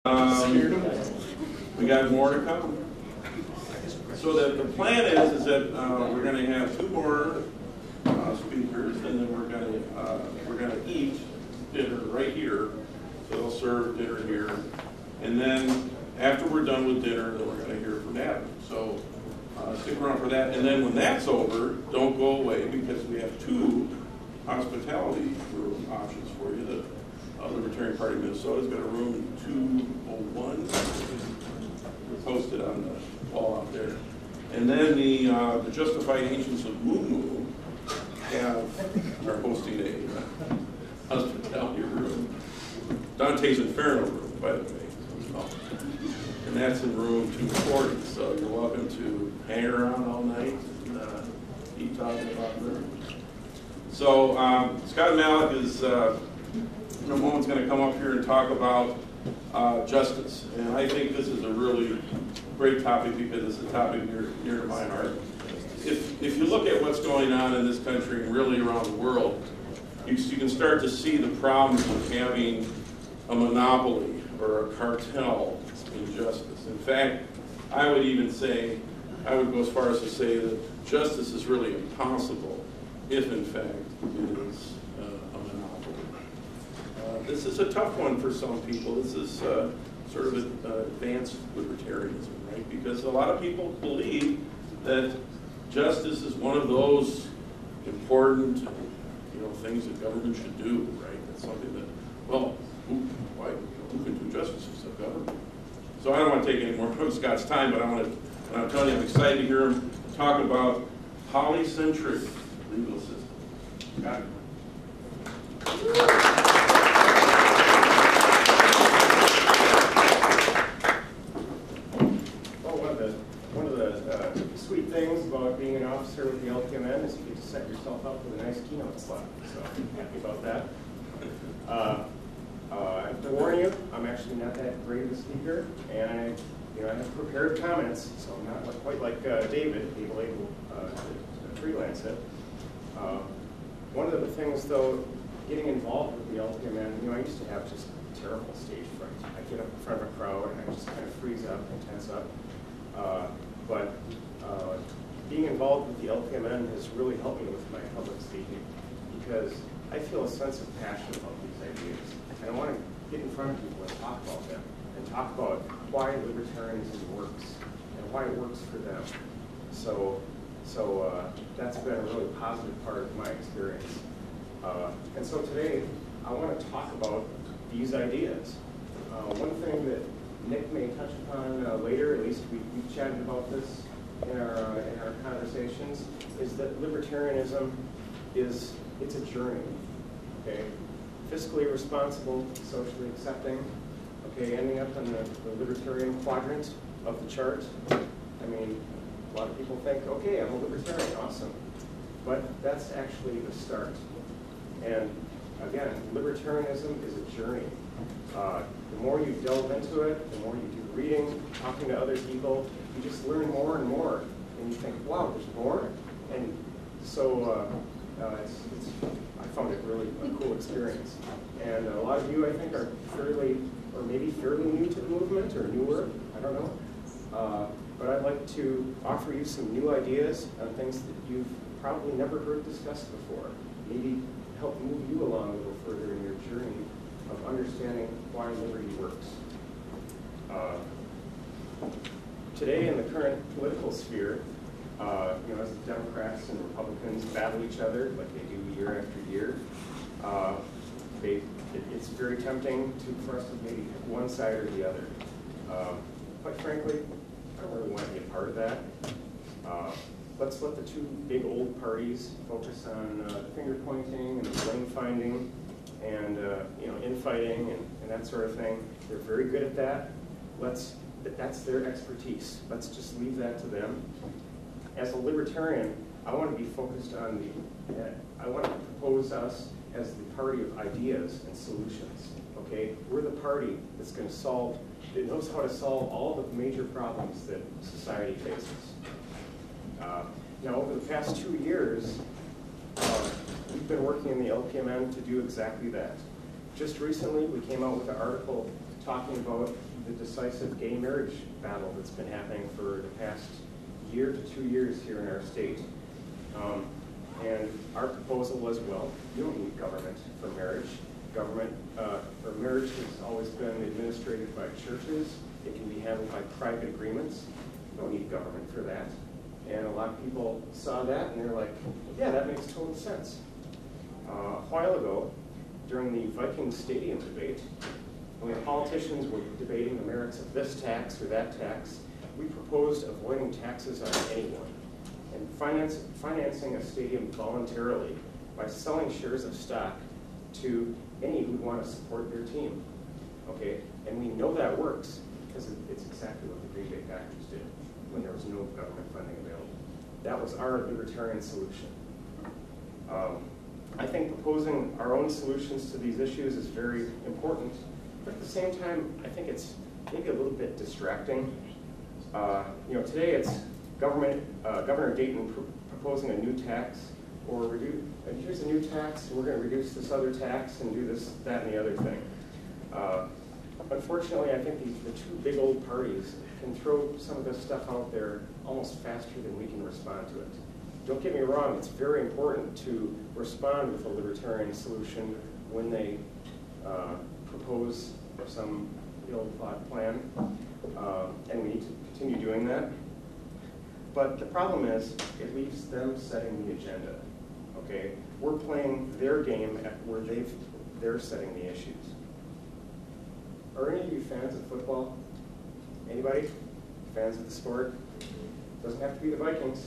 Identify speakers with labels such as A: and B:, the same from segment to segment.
A: We got more to come. So the plan is that we're going to have two more speakers, and then we're going to eat dinner right here. So they'll serve dinner here, and then after we're done with dinner, then we're going to hear from Adam. So stick around for that, and then when that's over, don't go away because we have two hospitality room options for you. The Libertarian Party of Minnesota's got a room in 201. We're posted on the wall out there. And then the Justified Ancients of Moo are hosting a hospitality room. Dante's Inferno room, by the way. And that's in room 240. So you're welcome to hang around all night and keep talking about them. So SLMalleck is in a moment's going to come up here and talk about justice. And I think this is a really great topic because it's a topic near to my heart. If you look at what's going on in this country and really around the world, you can start to see the problems of having a monopoly or a cartel in justice. In fact, I would go as far as to say that justice is really impossible if in fact it is a monopoly. This is a tough one for some people. This is sort of advanced libertarianism, right? Because a lot of people believe that justice is one of those important, things that government should do, right? That's something that, well, who can do justice except government? So I don't want to take any more of Scott's time, but I'm telling you, I'm excited to hear him talk about polycentric legal system. Got it.
B: One of the sweet things about being an officer with the LPMN is you get to set yourself up with a nice keynote slot. So I'm happy about that. To warn you, I'm actually not that great of a speaker, and I have prepared comments, so I'm not quite like David, able to freelance it. One of the things, though, getting involved with the LPMN, I used to have just terrible stage fright. I get up in front of a crowd and I just kind of freeze up and tense up. But being involved with the LPMN has really helped me with my public speaking because I feel a sense of passion about these ideas. And I want to get in front of people and talk about them and talk about why libertarianism works and why it works for them. So that's been a really positive part of my experience. And so today, I want to talk about these ideas. One thing that Nick may touch upon later, at least we've chatted about this in our conversations, is that libertarianism it's a journey. Okay, fiscally responsible, socially accepting. Okay, ending up in the libertarian quadrant of the chart. I mean, a lot of people think, okay, I'm a libertarian, awesome, but that's actually the start. And again, libertarianism is a journey. The more you delve into it, the more you do reading, talking to other people, you just learn more and more. And you think, wow, there's more? And so I found it really a cool experience. And a lot of you, I think, are fairly new to the movement, or newer, I don't know. But I'd like to offer you some new ideas on things that you've probably never heard discussed before. Maybe help move you along a little further in your journey of understanding why liberty works. Today in the current political sphere, as Democrats and Republicans battle each other like they do year after year, it's very tempting for us to maybe pick one side or the other. Quite frankly, I don't really want to be a part of that. Let's let the two big old parties focus on finger pointing and blame finding and infighting and that sort of thing. They're very good at that. That's their expertise. Let's just leave that to them. As a libertarian, I want to be focused on I want to propose us as the party of ideas and solutions. Okay, we're the party that knows how to solve all the major problems that society faces. Now, over the past 2 years, we've been working in the LPMN to do exactly that. Just recently, we came out with an article talking about the decisive gay marriage battle that's been happening for the past year to 2 years here in our state. And our proposal was, well, you don't need government for marriage. Government, or marriage has always been administrated by churches. It can be handled by private agreements. You don't need government for that. And a lot of people saw that and they're like, yeah, that makes total sense. A while ago, during the Viking Stadium debate, when the politicians were debating the merits of this tax or that tax, we proposed avoiding taxes on anyone and financing a stadium voluntarily by selling shares of stock to any who want to support their team. Okay, and we know that works because it's exactly what the Green Bay Packers did when there was no government funding available. That was our libertarian solution. I think proposing our own solutions to these issues is very important, but at the same time, I think it's maybe a little bit distracting. Today it's Governor Dayton proposing a new tax, or here's a new tax, and we're going to reduce this other tax and do this, that, and the other thing. Unfortunately, I think the two big old parties can throw some of this stuff out there almost faster than we can respond to it. Don't get me wrong, it's very important to respond with a libertarian solution when they propose some ill-thought plan, and we need to continue doing that. But the problem is, it leaves them setting the agenda. Okay, we're playing their game at where they're setting the issues. Are any of you fans of football? Anybody? Fans of the sport? Doesn't have to be the Vikings.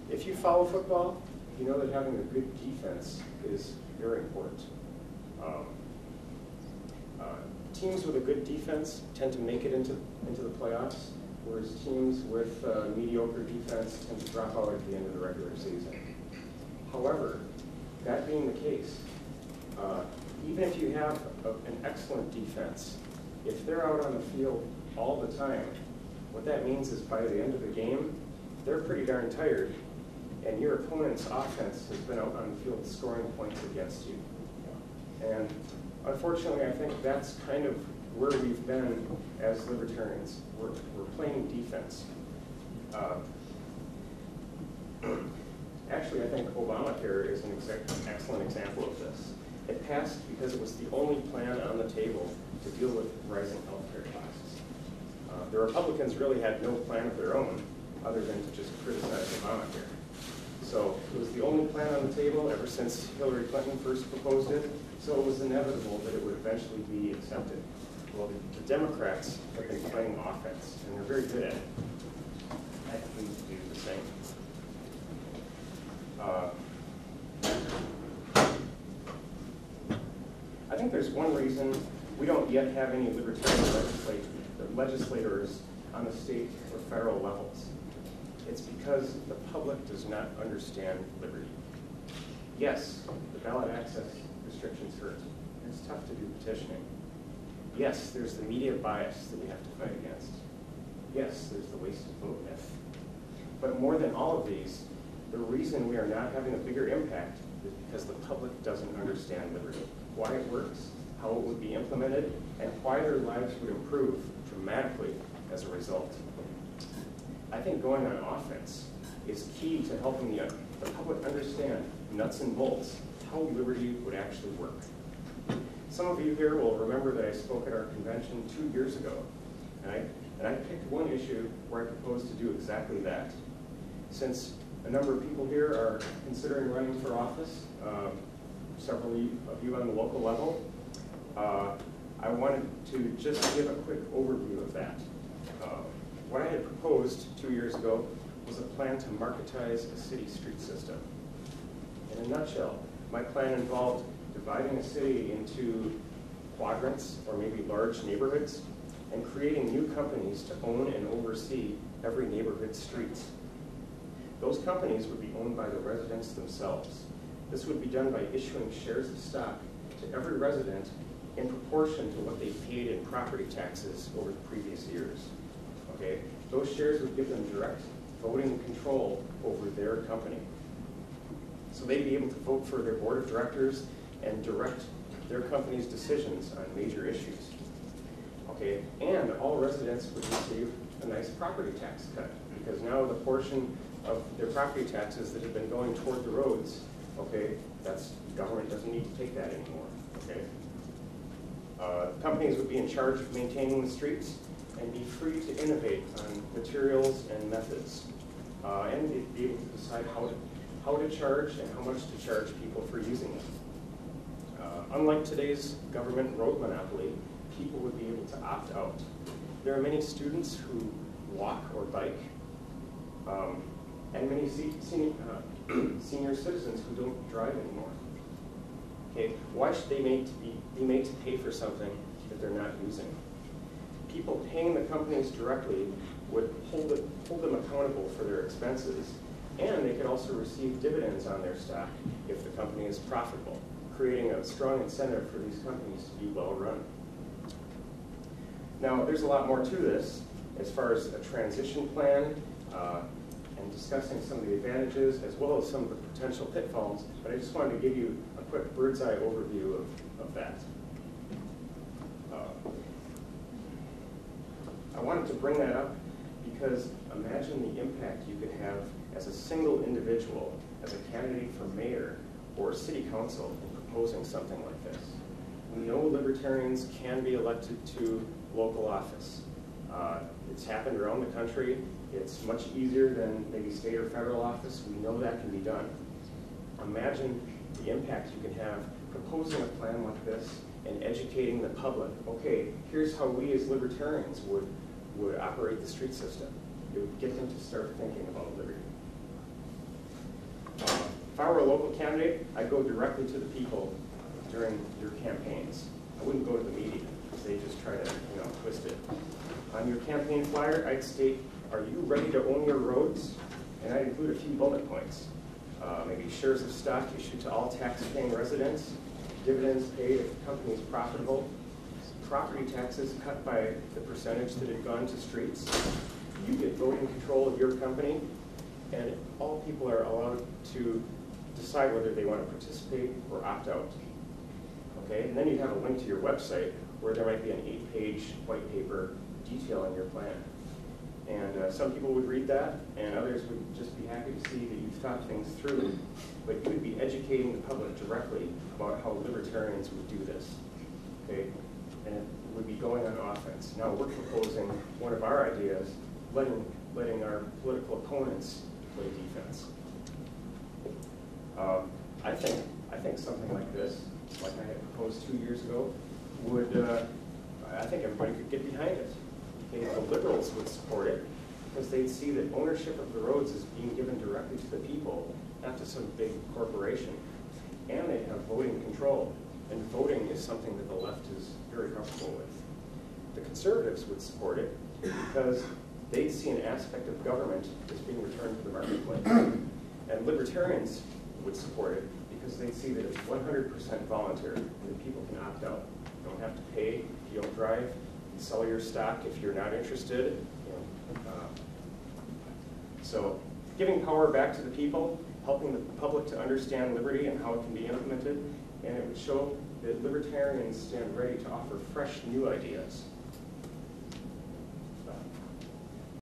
B: If you follow football, you know that having a good defense is very important. Teams with a good defense tend to make it into the playoffs, whereas teams with mediocre defense tend to drop out at the end of the regular season. However, that being the case, even if you have an excellent defense, if they're out on the field all the time, what that means is by the end of the game, they're pretty darn tired, and your opponent's offense has been out on the field scoring points against you. And unfortunately, I think that's kind of where we've been as libertarians. We're playing defense. Actually, I think Obamacare is an excellent example of this. It passed because it was the only plan on the table to deal with rising healthcare costs. The Republicans really had no plan of their own other than to just criticize Obamacare. So it was the only plan on the table ever since Hillary Clinton first proposed it, so it was inevitable that it would eventually be accepted. Well, the Democrats have been playing offense, and they're very good at it. I think we need to do the same. I think there's one reason we don't yet have any libertarian legislators on the state or federal levels. It's because the public does not understand liberty. Yes, the ballot access restrictions hurt. It's tough to do petitioning. Yes, there's the media bias that we have to fight against. Yes, there's the wasted vote myth. But more than all of these, the reason we are not having a bigger impact is because the public doesn't understand liberty, why it works, how it would be implemented, and why their lives would improve dramatically as a result. I think going on offense is key to helping the public understand nuts and bolts how liberty would actually work. Some of you here will remember that I spoke at our convention 2 years ago, and I picked one issue where I proposed to do exactly that. Since a number of people here are considering running for office, several of you on the local level, I wanted to just give a quick overview of that. What I had proposed 2 years ago was a plan to marketize a city street system. In a nutshell, my plan involved dividing a city into quadrants, or maybe large neighborhoods, and creating new companies to own and oversee every neighborhood's streets. Those companies would be owned by the residents themselves. This would be done by issuing shares of stock to every resident in proportion to what they paid in property taxes over the previous years. Okay? Those shares would give them direct voting control over their company. So they'd be able to vote for their board of directors and direct their company's decisions on major issues. Okay, and all residents would receive a nice property tax cut, because now the portion of their property taxes that have been going toward the roads, okay, government doesn't need to take that anymore, okay? Companies would be in charge of maintaining the streets and be free to innovate on materials and methods. And they'd be able to decide how to charge and how much to charge people for using it. Unlike today's government road monopoly, people would be able to opt out. There are many students who walk or bike, and many senior citizens who don't drive anymore. Okay, why should they be made to pay for something that they're not using? People paying the companies directly would hold them accountable for their expenses, and they could also receive dividends on their stock if the company is profitable, creating a strong incentive for these companies to be well run. Now, there's a lot more to this as far as a transition plan and discussing some of the advantages as well as some of the potential pitfalls, but I just wanted to give you a quick bird's eye overview of that. I wanted to bring that up because imagine the impact you could have as a single individual, as a candidate for mayor or city council in proposing something like this. We know libertarians can be elected to local office. It's happened around the country. It's much easier than maybe state or federal office. We know that can be done. Imagine the impact you can have proposing a plan like this and educating the public. Okay, here's how we as libertarians would operate the street system. It would get them to start thinking about liberty. If I were a local candidate, I'd go directly to the people during your campaigns. I wouldn't go to the media because they just try to, twist it. On your campaign flyer, I'd state, are you ready to own your roads? And I'd include a few bullet points. Maybe shares of stock issued to all tax-paying residents, dividends paid if the company is profitable, property taxes cut by the percentage that had gone to streets. You get voting control of your company, and all people are allowed to decide whether they want to participate or opt out. Okay, and then you have a link to your website where there might be an 8-page white paper detailing your plan. And some people would read that, and others would just be happy to see that you've thought things through, but you would be educating the public directly about how libertarians would do this. Okay, and it would be going on offense. Now we're proposing one of our ideas, letting our political opponents play defense. I think something like this, like I had proposed 2 years ago, I think everybody could get behind it. Okay, the liberals would support it because they'd see that ownership of the roads is being given directly to the people, not to some big corporation. And they have voting control. And voting is something that the left is very comfortable with. The conservatives would support it because they'd see an aspect of government as being returned to the marketplace. And libertarians would support it because they'd see that it's 100% voluntary and that people can opt out. You don't have to pay if you don't drive. You can sell your stock if you're not interested. So giving power back to the people, helping the public to understand liberty and how it can be implemented, and it would show that libertarians stand ready to offer fresh new ideas.